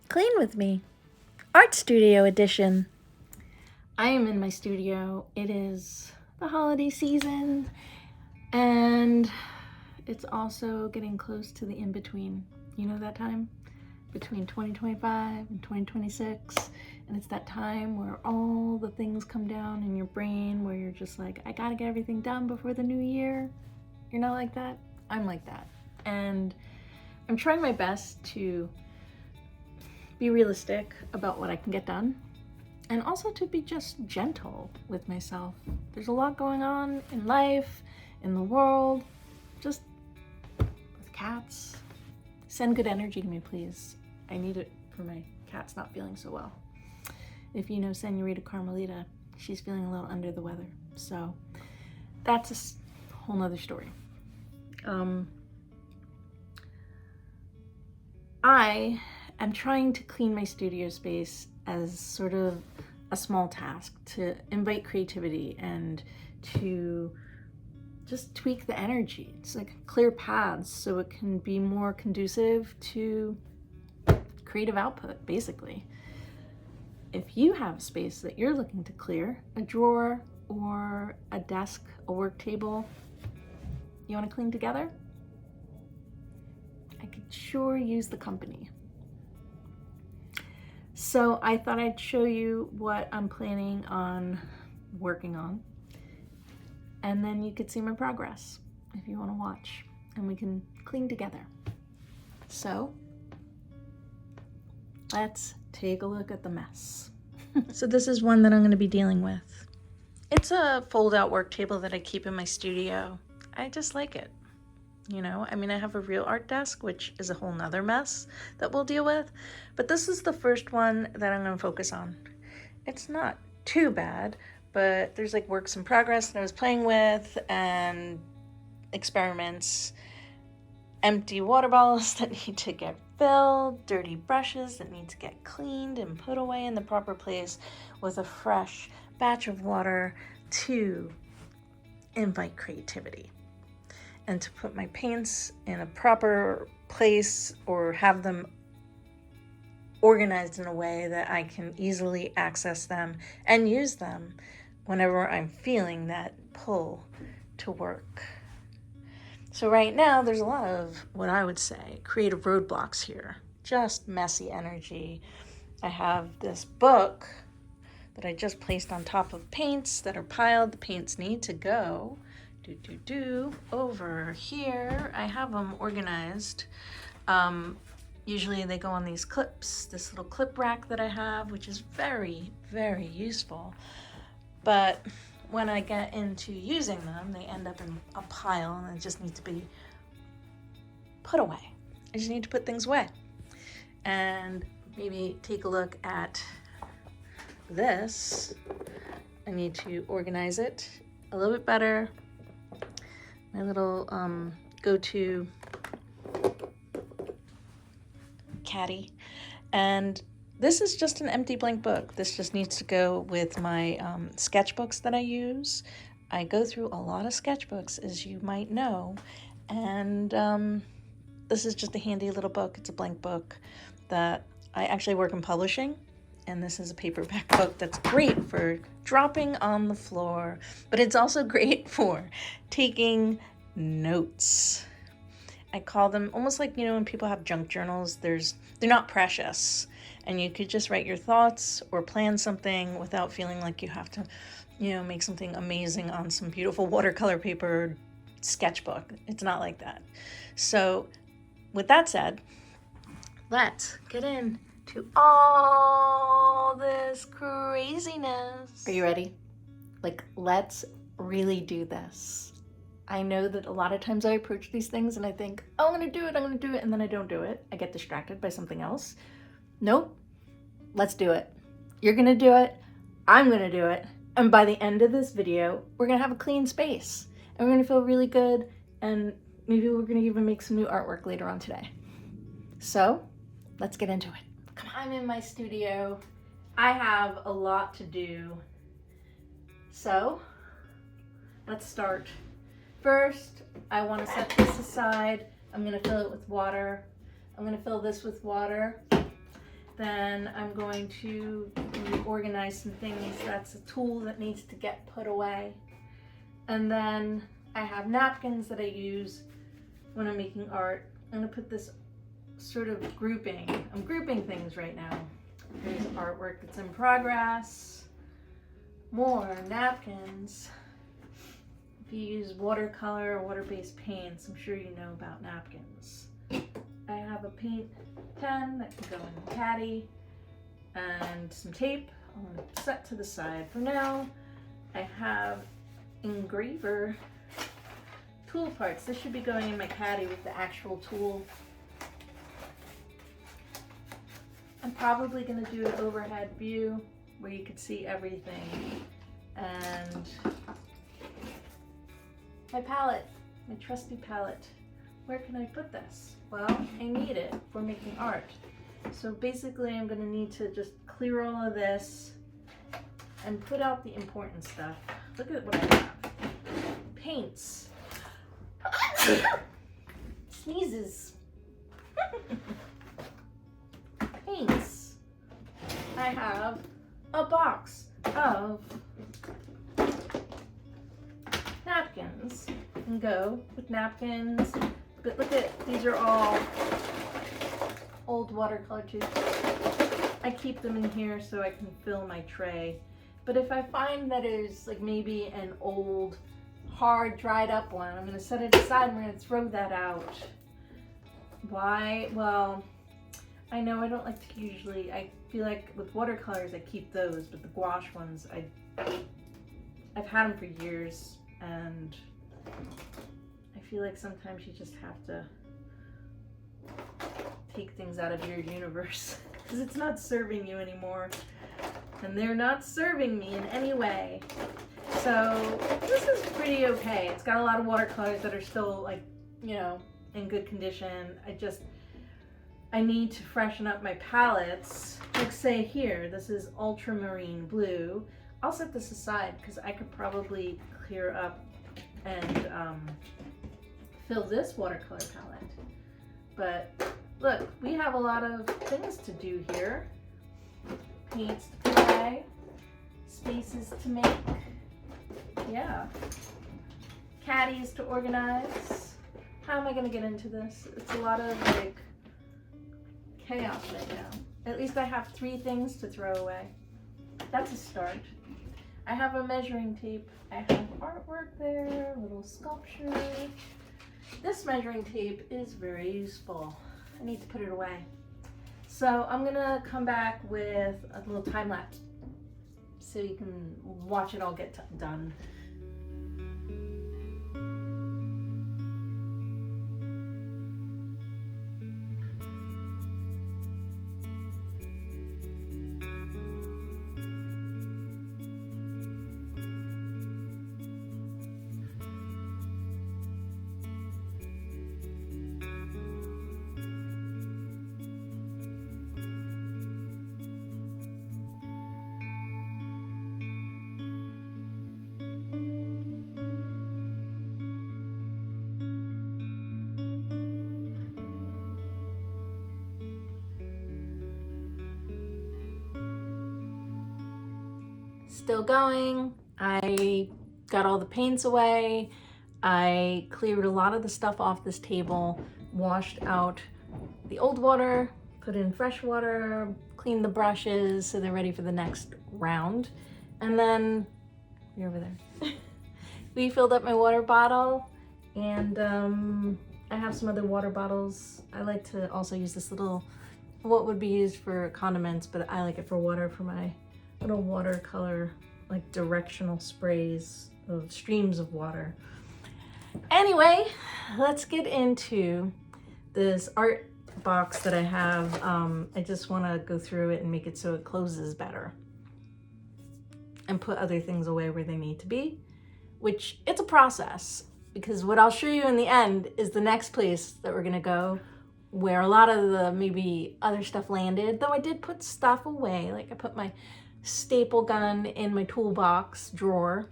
Clean with me. Art Studio Edition. I am in my studio. It is the holiday season and it's also getting close to the in-between. You know that time? Between 2025 and 2026. And it's that time where all the things come down in your brain where you're just like, I gotta get everything done before the new year. You're not like that? I'm like that. And I'm trying my best to be realistic about what I can get done and also to be just gentle with myself. There's a lot going on in life, in the world, just with cats. Send good energy to me, please. I need it for my cat's not feeling so well. If you know Senorita Carmelita, she's feeling a little under the weather. So that's a whole nother story. I am trying to clean my studio space as sort of a small task to invite creativity and to just tweak the energy. It's like clear paths so it can be more conducive to creative output, basically. If you have a space that you're looking to clear, a drawer or a desk, a work table, you want to clean together? I could sure use the company. So I thought I'd show you what I'm planning on working on, and then you could see my progress if you want to watch, and we can clean together. So let's take a look at the mess. So this is one that I'm going to be dealing with. It's a fold-out work table that I keep in my studio. I just like it. You know, I mean, I have a real art desk, which is a whole nother mess that we'll deal with. But this is the first one that I'm going to focus on. It's not too bad, but there's like works in progress that I was playing with and experiments, empty water bottles that need to get filled, dirty brushes that need to get cleaned and put away in the proper place with a fresh batch of water to invite creativity. And to put my paints in a proper place or have them organized in a way that I can easily access them and use them whenever I'm feeling that pull to work. So right now there's a lot of what I would say creative roadblocks here, just messy energy. I have this book that I just placed on top of paints that are piled. The paints need to go. Over here, I have them organized. Usually they go on these clips, this little clip rack that I have, which is very, very useful. But when I get into using them, they end up in a pile and it just needs to be put away. I just need to put things away. And maybe take a look at this. I need to organize it a little bit better. My little go-to caddy. And this is just an empty blank book. This just needs to go with my sketchbooks that I use. I go through a lot of sketchbooks, as you might know, and this is just a handy little book. It's a blank book that I actually work in publishing, and this is a paperback book that's great for dropping on the floor, but it's also great for taking notes. I call them almost like, you know, when people have junk journals, they're not precious, and you could just write your thoughts or plan something without feeling like you have to, you know, make something amazing on some beautiful watercolor paper sketchbook. It's not like that. So with that said, let's get into all this craziness. Are you ready? Like, let's really do this. I know that a lot of times I approach these things and I think, oh, I'm gonna do it, and then I don't do it. I get distracted by something else. Nope, let's do it. You're gonna do it, I'm gonna do it, and by the end of this video, we're gonna have a clean space, and we're gonna feel really good, and maybe we're gonna even make some new artwork later on today. So, let's get into it. Come on. I'm in my studio. I have a lot to do. So, let's start. First, I want to set this aside. I'm going to fill it with water. I'm going to fill this with water. Then I'm going to organize some things. That's a tool that needs to get put away. And then I have napkins that I use when I'm making art. I'm gonna put this sort of grouping. I'm grouping things right now. There's artwork that's in progress. More napkins. If you use watercolor or water-based paints, I'm sure you know about napkins. I have a paint pen that can go in the caddy and some tape. I'm going to set to the side for now. I have engraver tool parts. This should be going in my caddy with the actual tool. I'm probably going to do an overhead view where you can see everything. And my palette, my trusty palette. Where can I put this? Well, I need it for making art. So basically I'm going to need to just clear all of this and put out the important stuff. Look at what I have. Paints. Sneezes. Paints. I have a box of napkins. And go with napkins. But look at, these are all old watercolor tubes. I keep them in here so I can fill my tray. But if I find that it's like maybe an old, hard, dried up one, I'm going to set it aside and we're going to throw that out. Why? Well, I know I don't like to usually, I feel like with watercolors I keep those, but the gouache ones, I've had them for years, and I feel like sometimes you just have to take things out of your universe because it's not serving you anymore, and they're not serving me in any way. So this is pretty okay. It's got a lot of watercolors that are still, like, you know, in good condition. I need to freshen up my palettes. Like, say here, this is ultramarine blue. I'll set this aside because I could probably clear up and fill this watercolor palette. But look, we have a lot of things to do here. Paints to play, spaces to make, yeah, caddies to organize. How am I gonna get into this? It's a lot of like chaos right now. At least I have 3 things to throw away. That's a start. I have a measuring tape. I have artwork there, little sculpture. This measuring tape is very useful. I need to put it away. So I'm gonna come back with a little time lapse so you can watch it all get done. Still going. I got all the paints away. I cleared a lot of the stuff off this table, washed out the old water, put in fresh water, cleaned the brushes so they're ready for the next round. And then, you're over there. We filled up my water bottle, and I have some other water bottles. I like to also use this little, what would be used for condiments, but I like it for water, for my little watercolor, like directional sprays of streams of water. Anyway, let's get into this art box that I have. I just want to go through it and make it so it closes better and put other things away where they need to be, which it's a process, because what I'll show you in the end is the next place that we're gonna go, where a lot of the maybe other stuff landed, though I did put stuff away. Like I put my staple gun in my toolbox drawer,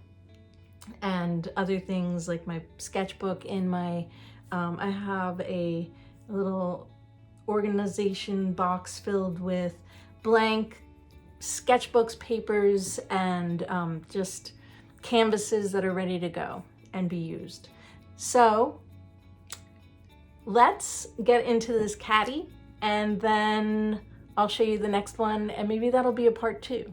and other things like my sketchbook in my, I have a little organization box filled with blank sketchbooks, papers, and just canvases that are ready to go and be used. So let's get into this caddy, and then I'll show you the next one, and maybe that'll be a part 2.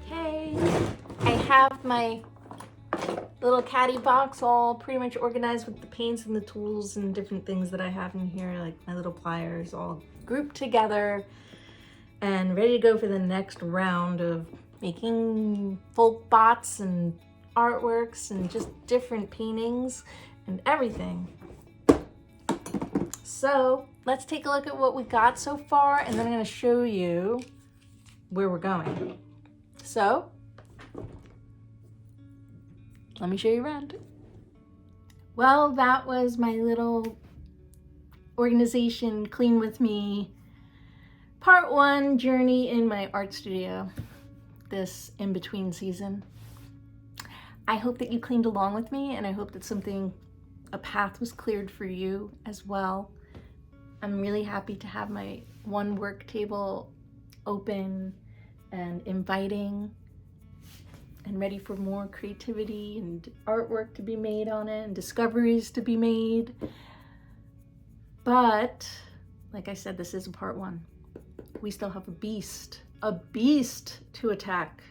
Okay, I have my little caddy box all pretty much organized with the paints and the tools and different things that I have in here, like my little pliers, all grouped together and ready to go for the next round of making folk bots and artworks and just different paintings and everything. So let's take a look at what we got so far, and then I'm going to show you where we're going. So let me show you around. Well, that was my little organization, clean with me, part 1 journey in my art studio this in-between season. I hope that you cleaned along with me, and I hope that a path was cleared for you as well. I'm really happy to have my one work table open and inviting and ready for more creativity and artwork to be made on it and discoveries to be made. But like I said, this is a part 1. We still have a beast to attack.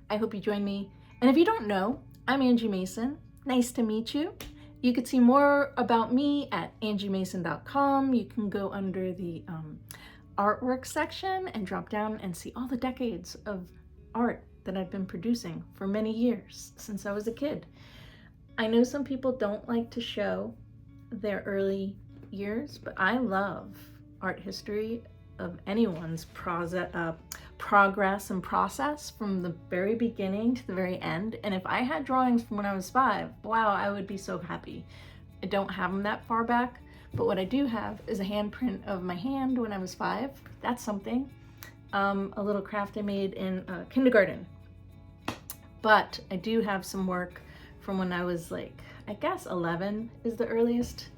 I hope you join me. And if you don't know, I'm Angie Mason. Nice to meet you. You could see more about me at angiemason.com. You can go under the artwork section and drop down and see all the decades of art that I've been producing for many years, since I was a kid. I know some people don't like to show their early years, but I love art history of anyone's progress and process from the very beginning to the very end. And if I had drawings from when I was 5, wow, I would be so happy. I don't have them that far back, but what I do have is a handprint of my hand when I was 5. That's something. A little craft I made in kindergarten. But I do have some work from when I was like, I guess 11 is the earliest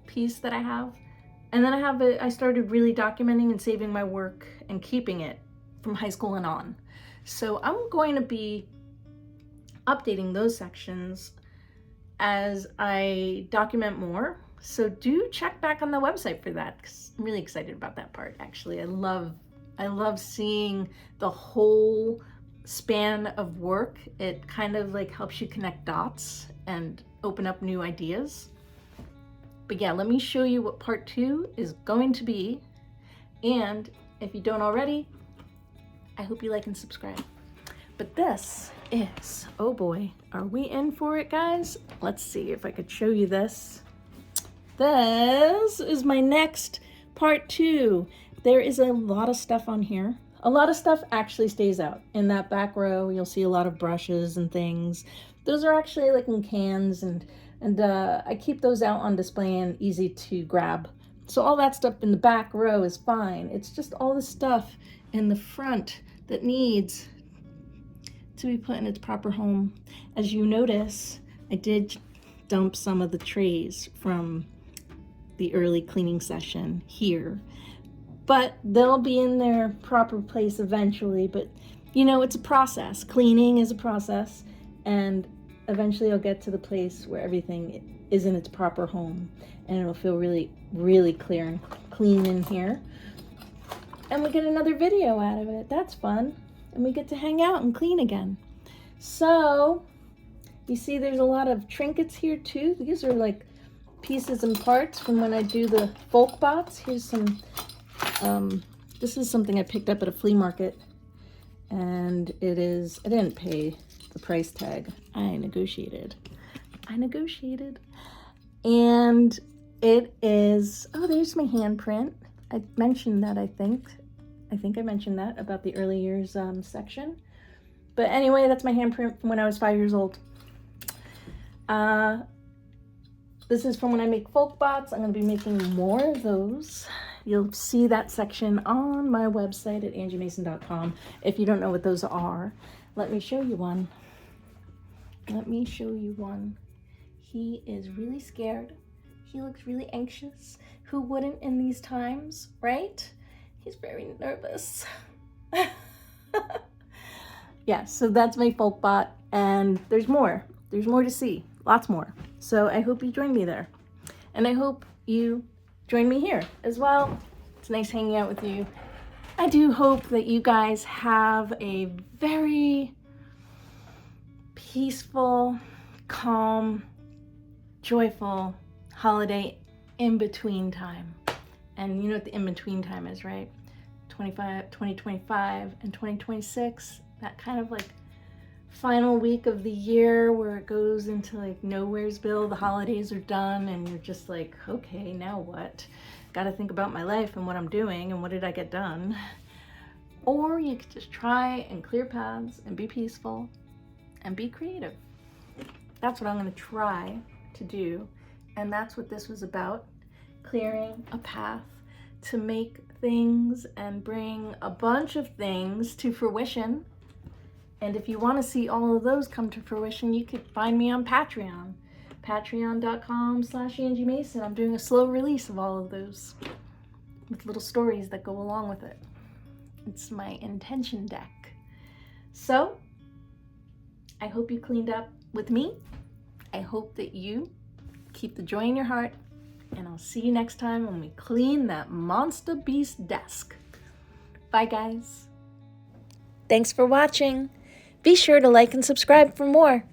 piece that I have. And then I started really documenting and saving my work and keeping it from high school and on. So I'm going to be updating those sections as I document more. So do check back on the website for that, because I'm really excited about that part. Actually, I love seeing the whole span of work. It kind of like helps you connect dots and open up new ideas. But yeah, let me show you what part 2 is going to be. And if you don't already, I hope you like and subscribe. But this is, oh boy, are we in for it, guys? Let's see if I could show you this. This is my next part 2. There is a lot of stuff on here. A lot of stuff actually stays out. In that back row, you'll see a lot of brushes and things. Those are actually like in cans, and I keep those out on display and easy to grab. So all that stuff in the back row is fine. It's just all the stuff in the front that needs to be put in its proper home. As you notice, I did dump some of the trays from the early cleaning session here, but they'll be in their proper place eventually. But you know, it's a process. Cleaning is a process, and eventually I'll get to the place where everything is in its proper home, and it'll feel really, really clear and clean in here. And we get another video out of it. That's fun. And we get to hang out and clean again. So you see there's a lot of trinkets here too. These are like pieces and parts from when I do the folk bots. Here's some, this is something I picked up at a flea market, and I didn't pay the price tag. I negotiated. And it is, oh, there's my handprint. I mentioned that, I think I mentioned that about the early years section. But anyway, that's my handprint from when I was 5 years old. This is from when I make folk bots. I'm going to be making more of those. You'll see that section on my website at angiemason.com. If you don't know what those are, let me show you one. Let me show you one. He is really scared. He looks really anxious. Who wouldn't in these times, right? He's very nervous. Yeah, so that's my folk bot, and there's more. There's more to see. Lots more. So I hope you join me there. And I hope you join me here as well. It's nice hanging out with you. I do hope that you guys have a very peaceful, calm, joyful holiday in-between time. And you know what the in-between time is, right? 2025 and 2026, that kind of like final week of the year where it goes into like Nowheresville. The holidays are done and you're just like, okay, now what? Gotta think about my life and what I'm doing and what did I get done. Or you could just try and clear paths and be peaceful and be creative. That's what I'm gonna try to do. And that's what this was about, clearing a path to make things and bring a bunch of things to fruition. And if you want to see all of those come to fruition, you could find me on Patreon. Patreon.com/Angie Mason. I'm doing a slow release of all of those with little stories that go along with it. It's my intention deck. So, I hope you cleaned up with me. I hope that you keep the joy in your heart. And I'll see you next time when we clean that monster beast desk. Bye, guys. Thanks for watching. Be sure to like and subscribe for more.